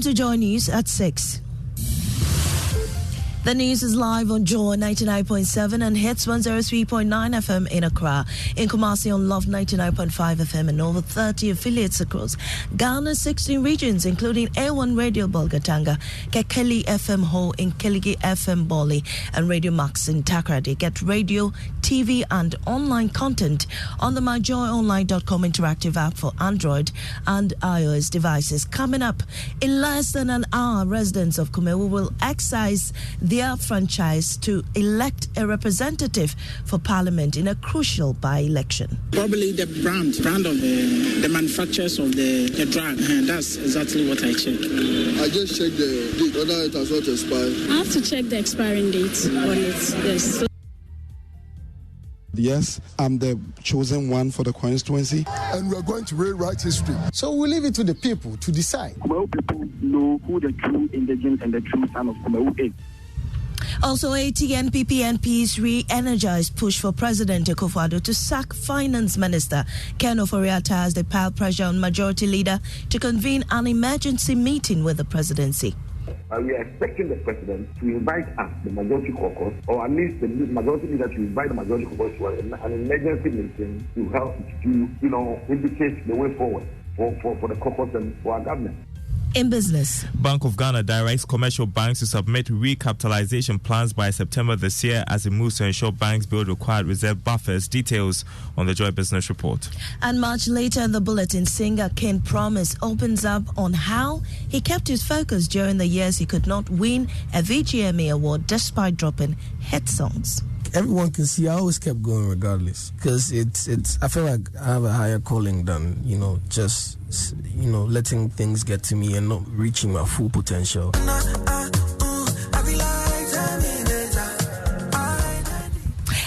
To Joy News at 6. The news is live on Joy 99.7 and Hits 103.9 FM in Accra. In Kumasi on Love 99.5 FM and over 30 affiliates across Ghana's 16 regions, including A1 Radio Bolgatanga, Kekeli FM Ho in Keligi FM Boli, and Radio Max in Takrady. Get radio, TV and online content on the myjoyonline.com interactive app for Android and iOS devices. Coming up, in less than an hour, residents of Kumewu will exercise their franchise to elect a representative for Parliament in a crucial by-election. Probably the brand of the manufacturers of the drug, and that's exactly what I checked. I just checked the date, whether it has not expired. I have to check the expiring date on it. Yes. Yes, I'm the chosen one for the constituency. And we're going to rewrite history. So we leave it to the people to decide. Kumewu people know who the true indigent and the true son of Kumewu is. Also, ATNPP MPs re-energized push for President Akufo-Addo to sack Finance Minister Ken Ofori-Atta as they pile pressure on Majority Leader to convene an emergency meeting with the presidency. We are expecting the president to invite us, the majority caucus, or at least the majority leader to invite the majority caucus to an emergency meeting to help to, indicate the way forward for the caucus and for our government. In business, Bank of Ghana directs commercial banks to submit recapitalization plans by September this year as it moves to ensure banks build required reserve buffers. Details on the Joy Business Report. And much later in the bulletin, singer King Promise opens up on how he kept his focus during the years he could not win a VGMA award despite dropping hit songs. Everyone can see I always kept going regardless, because it's I feel like I have a higher calling than just letting things get to me and not reaching my full potential.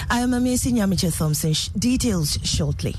I am Amesi Nyamiche Thompson. Details shortly.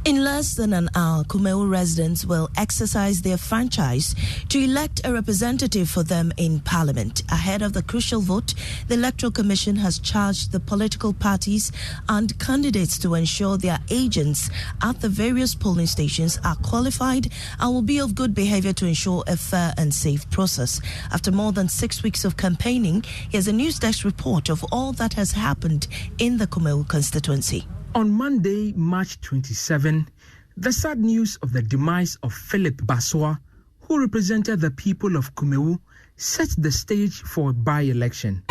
In less than an hour, Kumewu residents will exercise their franchise to elect a representative for them in Parliament. Ahead of the crucial vote, the Electoral Commission has charged the political parties and candidates to ensure their agents at the various polling stations are qualified and will be of good behavior to ensure a fair and safe process. After more than 6 weeks of campaigning, here's a news desk report of all that has happened in the Kumewu constituency. On Monday, March 27, the sad news of the demise of Philip Baswa, who represented the people of Kumewu, set the stage for a by-election.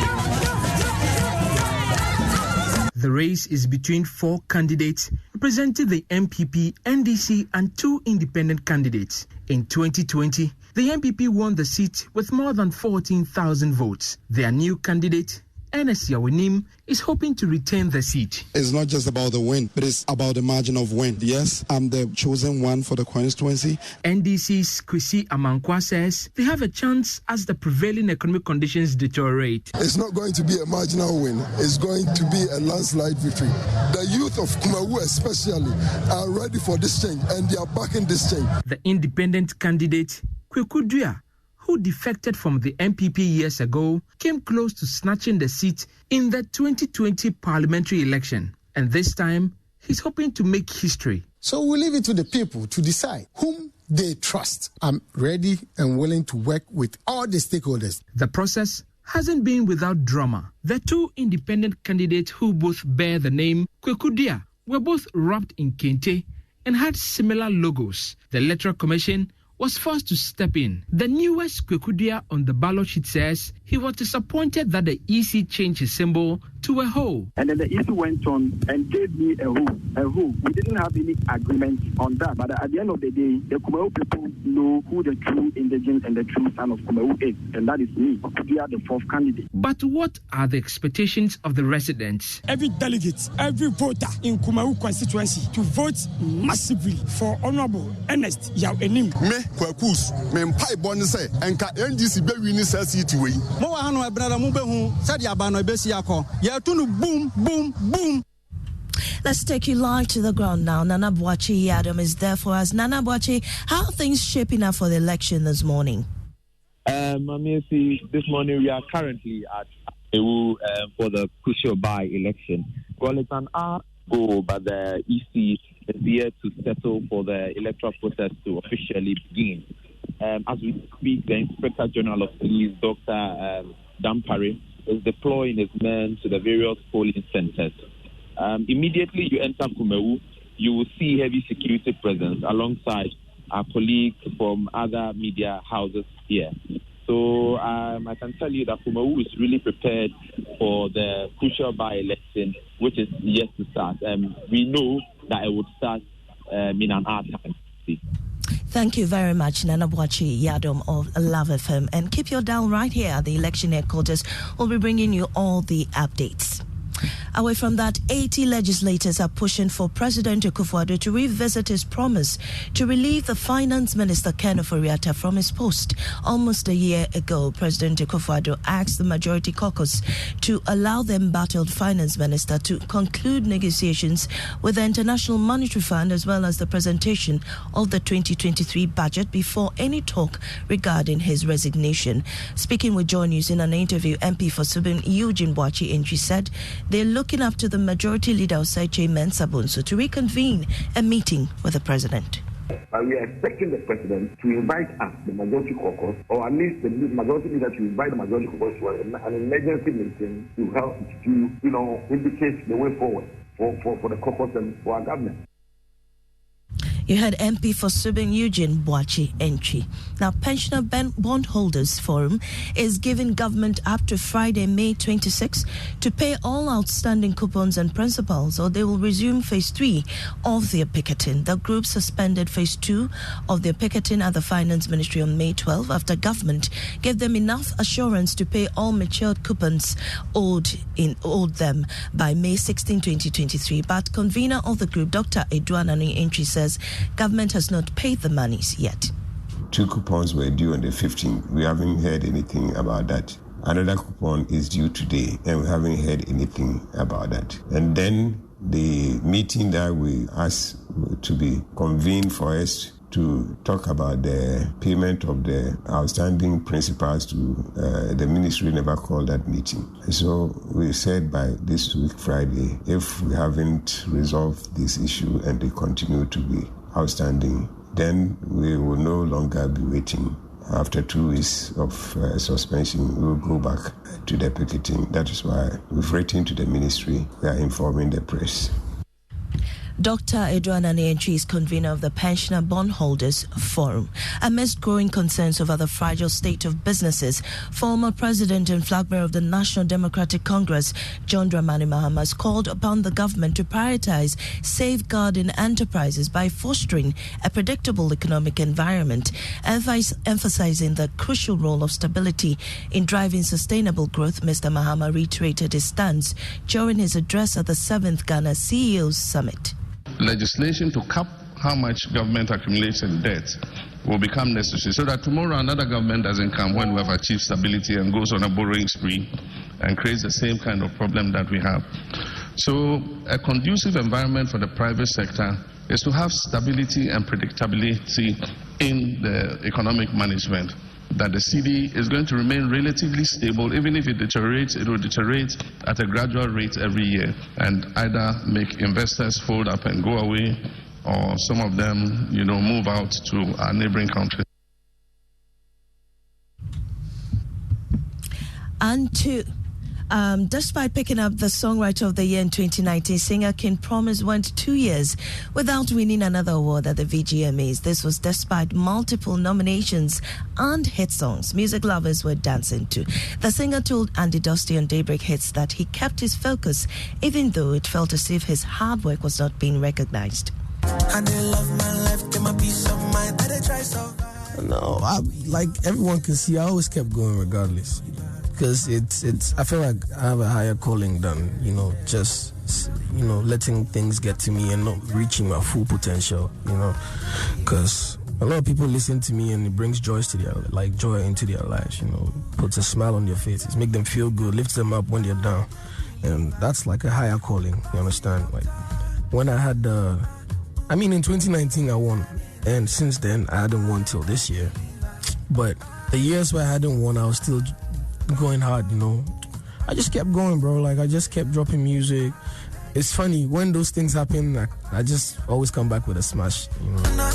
The race is between 4 candidates representing the MPP, NDC, and 2 independent candidates. In 2020, the MPP won the seat with more than 14,000 votes. Their new candidate, Ernest Yawinim, is hoping to retain the seat. It's not just about the win, but it's about the margin of win. Yes, I'm the chosen one for the constituency. NDC's Kwesi Amankwa says they have a chance as the prevailing economic conditions deteriorate. It's not going to be a marginal win. It's going to be a landslide victory. The youth of Kumewu especially are ready for this change and they are backing this change. The independent candidate, Kweku Dua, who defected from the MPP years ago, came close to snatching the seat in the 2020 parliamentary election. And this time, he's hoping to make history. So we leave it to the people to decide whom they trust. I'm ready and willing to work with all the stakeholders. The process hasn't been without drama. The 2 independent candidates who both bear the name Kweku Dua were both wrapped in kente and had similar logos. The Electoral Commission was forced to step in. The newest Kweku Dua on the ballot sheet says he was disappointed that the EC changed his symbol to a hoe. And then the EC went on and gave me a hoe. We didn't have any agreement on that. But at the end of the day, the Kumewu people know who the true indigent and the true son of Kumewu is. And that is me, Kweku Dua, the 4th candidate. But what are the expectations of the residents? Every delegate, every voter in Kumewu constituency to vote massively for Honorable Ernest Yawinim. Kwakus, Mempai Bonse, and NDC Bewini City way. Moahano Brother Mubehu, Sadiabano Besiako, Yatunu boom, boom, boom. Let's take you live to the ground now. Nana Boachi Adam is there for us. Nana Boachi, how are things shaping up for the election this morning? This morning we are currently at Ewu for the crucial by-election. Well, it's an hour go, but the EC is here to settle for the electoral process to officially begin. As we speak, the Inspector General of Police, Dr. Dampare, is deploying his men to the various polling centers. Immediately you enter Kumewu, you will see heavy security presence alongside our colleagues from other media houses here. So I can tell you that Kumewu is really prepared for the crucial by-election, which is yet to start. We know that it would start in an hour time. Thank you very much, Nana Bwachi Yadom of Love FM. And keep your dial right here at the election headquarters. We'll be bringing you all the updates. Away from that, 80 legislators are pushing for President Akufo-Addo to revisit his promise to relieve the Finance Minister Ken Ofori-Atta from his post. Almost a year ago, President Akufo-Addo asked the Majority Caucus to allow the embattled Finance Minister to conclude negotiations with the International Monetary Fund as well as the presentation of the 2023 budget before any talk regarding his resignation. Speaking with Joy News in an interview, MP for Subim Eugene Boakye-Antwi said they're looking up to the Majority Leader Osei Mensah Bonsu to reconvene a meeting with the President. We are expecting the President to invite us, the Majority Caucus, or at least the Majority Leader to invite the Majority Caucus to an emergency meeting to help to, indicate the way forward for the caucus and for our government. You had MP for Subin Eugene Boakye-Antwi. Now, Pensioner Bondholders Forum is giving government up to Friday, May 26, to pay all outstanding coupons and principals, or they will resume phase 3 of their picketing. The group suspended phase 2 of their picketing at the Finance Ministry on May 12 after government gave them enough assurance to pay all matured coupons owed them by May 16, 2023. But convener of the group, Dr. Edouanani-Antwi, says government has not paid the monies yet. 2 coupons were due on the 15th. We haven't heard anything about that. Another coupon is due today, and we haven't heard anything about that. And then the meeting that we asked to be convened for us to talk about the payment of the outstanding principals to the ministry never called that meeting. So we said by this week, Friday, if we haven't resolved this issue and they continue to be outstanding, then we will no longer be waiting. After 2 weeks of suspension, we will go back to the picketing. That is why we've written to the ministry. We are informing the press. Dr. Edouanani-Antwi is convener of the Pensioner Bondholders Forum. Amidst growing concerns over the fragile state of businesses, former President and flag bearer of the National Democratic Congress, John Dramani Mahama, has called upon the government to prioritize safeguarding enterprises by fostering a predictable economic environment, emphasizing the crucial role of stability in driving sustainable growth. Mr. Mahama reiterated his stance during his address at the 7th Ghana CEOs Summit. Legislation to cap how much government accumulates in debt will become necessary so that tomorrow another government doesn't come when we have achieved stability and goes on a borrowing spree and creates the same kind of problem that we have. So a conducive environment for the private sector is to have stability and predictability in the economic management, that the cedi is going to remain relatively stable. Even if it deteriorates, it will deteriorate at a gradual rate every year and either make investors fold up and go away, or some of them, move out to our neighboring countries. And despite picking up the Songwriter of the Year in 2019, singer King Promise went 2 years without winning another award at the VGMAs. This was despite multiple nominations and hit songs music lovers were dancing to. The singer told Andy Dusty on Daybreak Hits that he kept his focus even though it felt as if his hard work was not being recognized. No, like everyone can see, I always kept going regardless. Because I feel like I have a higher calling than, just, letting things get to me and not reaching my full potential, Because a lot of people listen to me and it brings joy into their lives, puts a smile on their faces, make them feel good, lifts them up when they're down. And that's like a higher calling, you understand? Like when I had in 2019 I won, and since then I hadn't won till this year. But the years where I hadn't won, I was still going hard, I just kept going, bro. Like I just kept dropping music, it's funny when those things happen. I just always come back with a smash. You know?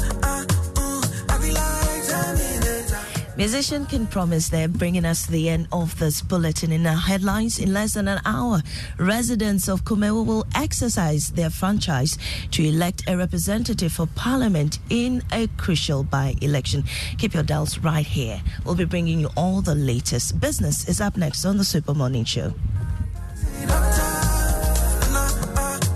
Musician can promise they're bringing us to the end of this bulletin. In our headlines, in less than an hour, residents of Kumewu will exercise their franchise to elect a representative for parliament in a crucial by-election. Keep your dials right here. We'll be bringing you all the latest. Business is up next on the Super Morning Show.